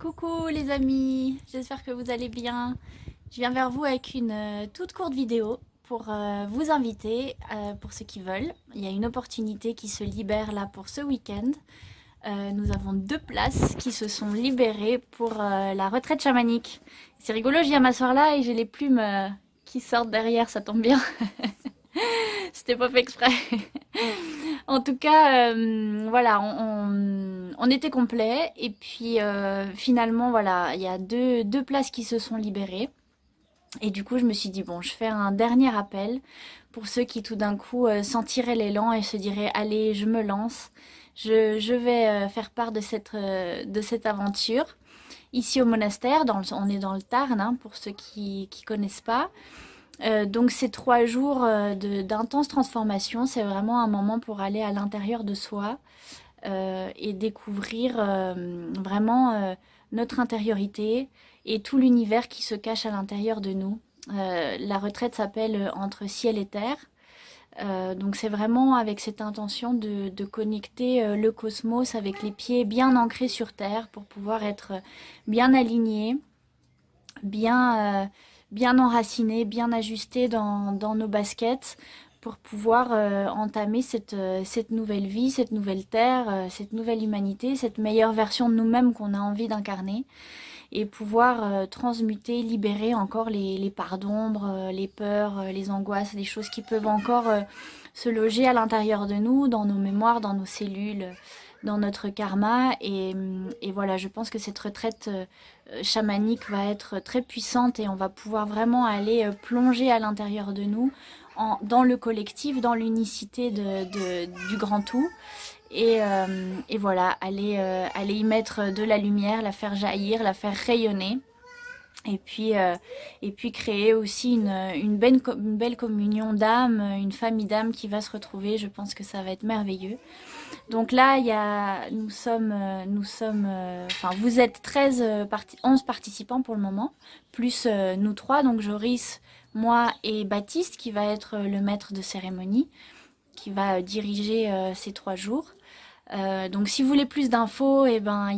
Coucou les amis, j'espère que vous allez bien. Je viens vers vous avec une toute courte vidéo pour vous inviter, pour ceux qui veulent. Il y a une opportunité qui se libère là pour ce week-end. Nous avons 2 places qui se sont libérées pour la retraite chamanique. C'est rigolo, je viens m'asseoir là et j'ai les plumes qui sortent derrière, ça tombe bien. C'était pas fait exprès. En tout cas, voilà, on était complet. Et puis finalement, voilà, il y a deux places qui se sont libérées. Et du coup, je me suis dit, bon, je fais un dernier appel pour ceux qui tout d'un coup sentiraient l'élan et se diraient, allez, je me lance. Je vais faire part de cette aventure. Ici au monastère, on est dans le Tarn, hein, pour ceux qui connaissent pas. Donc ces 3 jours d'intense transformation, c'est vraiment un moment pour aller à l'intérieur de soi et découvrir vraiment notre intériorité et tout l'univers qui se cache à l'intérieur de nous. La retraite s'appelle Entre ciel et terre. Donc c'est vraiment avec cette intention de connecter le cosmos avec les pieds bien ancrés sur terre pour pouvoir être bien alignés, bien, bien enracinés, bien ajustés dans nos baskets pour pouvoir entamer cette nouvelle vie, cette nouvelle terre, cette nouvelle humanité, cette meilleure version de nous-mêmes qu'on a envie d'incarner et pouvoir transmuter, libérer encore les parts d'ombre, les peurs, les angoisses, les choses qui peuvent encore se loger à l'intérieur de nous, dans nos mémoires, dans nos cellules, dans notre karma. Et voilà, je pense que cette retraite chamanique va être très puissante et on va pouvoir vraiment aller plonger à l'intérieur de nous, dans le collectif, dans l'unicité du grand tout. Et voilà, aller y mettre de la lumière, la faire jaillir, la faire rayonner. Et puis, euh, et puis créer aussi une belle communion d'âmes, une famille d'âmes qui va se retrouver. Je pense que ça va être merveilleux. Donc là, enfin, vous êtes 11 participants pour le moment, plus nous trois, donc Joris, moi et Baptiste, qui va être le maître de cérémonie, qui va diriger ces 3 jours. Donc si vous voulez plus d'infos, eh ben,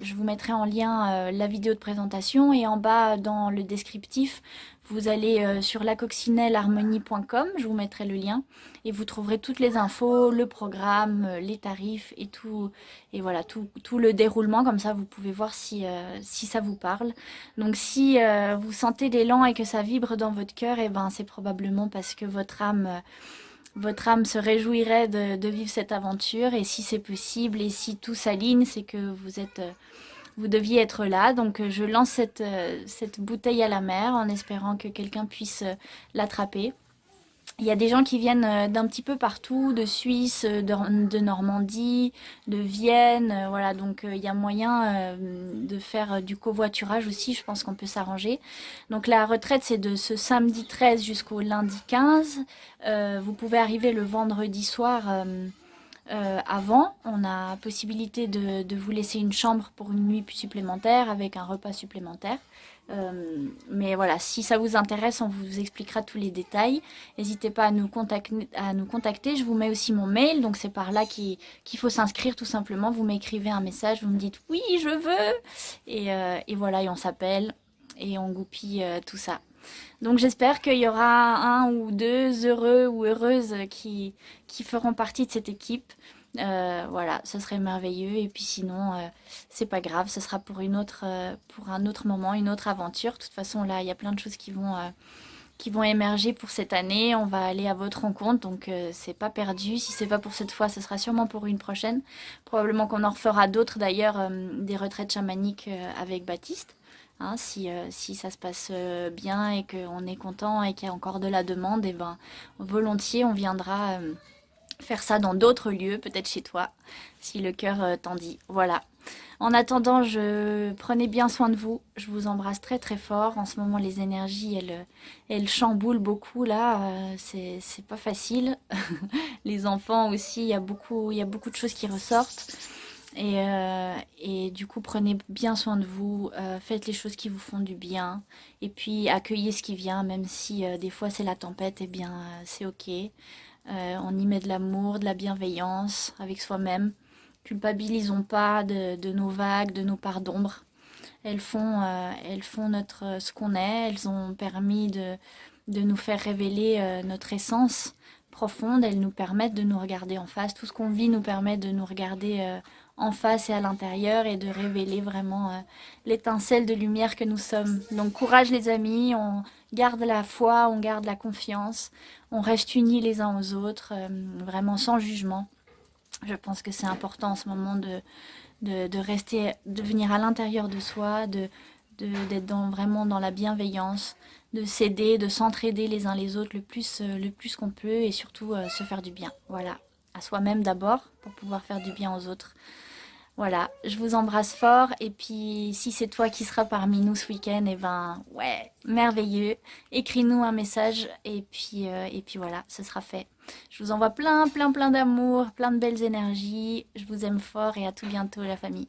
je vous mettrai en lien la vidéo de présentation et en bas dans le descriptif, vous allez sur lacoccinelleharmonie.com, je vous mettrai le lien et vous trouverez toutes les infos, le programme, les tarifs et tout, et voilà, tout le déroulement, comme ça vous pouvez voir si ça vous parle. Donc si vous sentez l'élan et que ça vibre dans votre cœur, eh ben, c'est probablement parce que votre âme se réjouirait de vivre cette aventure et si c'est possible et si tout s'aligne, c'est que vous deviez être là. Donc je lance cette bouteille à la mer en espérant que quelqu'un puisse l'attraper. Il y a des gens qui viennent d'un petit peu partout, de Suisse, de Normandie, de Vienne, voilà, donc il y a moyen de faire du covoiturage aussi, je pense qu'on peut s'arranger. Donc la retraite c'est de ce samedi 13 jusqu'au lundi 15. Vous pouvez arriver le vendredi soir avant, on a possibilité de vous laisser une chambre pour une nuit supplémentaire avec un repas supplémentaire. Mais voilà, si ça vous intéresse, on vous expliquera tous les détails. N'hésitez pas à nous contacter. Je vous mets aussi mon mail, donc c'est par là qu'il faut s'inscrire tout simplement. Vous m'écrivez un message, vous me dites oui, je veux. Et voilà, et on s'appelle et on goupille tout ça. Donc j'espère qu'il y aura un ou deux heureux ou heureuses qui feront partie de cette équipe. Voilà, ce serait merveilleux. Et puis sinon, c'est pas grave, ce sera pour un autre moment, une autre aventure. De toute façon, là, il y a plein de choses qui vont émerger pour cette année. On va aller à votre rencontre, donc c'est pas perdu. Si c'est pas pour cette fois, ce sera sûrement pour une prochaine. Probablement qu'on en refera d'autres d'ailleurs, des retraites chamaniques avec Baptiste. Hein, si ça se passe bien et qu'on est content et qu'il y a encore de la demande, et ben volontiers on viendra faire ça dans d'autres lieux, peut-être chez toi, si le cœur t'en dit. Voilà. En attendant, prenez bien soin de vous. Je vous embrasse très très fort. En ce moment, les énergies, elles chamboulent beaucoup là. C'est pas facile. Les enfants aussi, il y a beaucoup de choses qui ressortent. Et du coup, prenez bien soin de vous, faites les choses qui vous font du bien, et puis accueillez ce qui vient, même si des fois c'est la tempête, et bien c'est ok. On y met de l'amour, de la bienveillance avec soi-même. Culpabilisons pas de nos vagues, de nos parts d'ombre. elles font ce qu'on est, elles ont permis de nous faire révéler notre essence profonde, elles nous permettent de nous regarder en face. Tout ce qu'on vit nous permet de nous regarder en face et à l'intérieur et de révéler vraiment l'étincelle de lumière que nous sommes. Donc courage les amis, on garde la foi, on garde la confiance, on reste unis les uns aux autres, vraiment sans jugement. Je pense que c'est important en ce moment de rester, de venir à l'intérieur de soi, d'être vraiment dans la bienveillance, de s'aider, de s'entraider les uns les autres le plus qu'on peut et surtout se faire du bien. Voilà, à soi-même d'abord pour pouvoir faire du bien aux autres. Voilà, je vous embrasse fort et puis si c'est toi qui seras parmi nous ce week-end, et ben ouais, merveilleux. Écris-nous un message et puis voilà, ce sera fait. Je vous envoie plein d'amour, plein de belles énergies. Je vous aime fort et à tout bientôt la famille.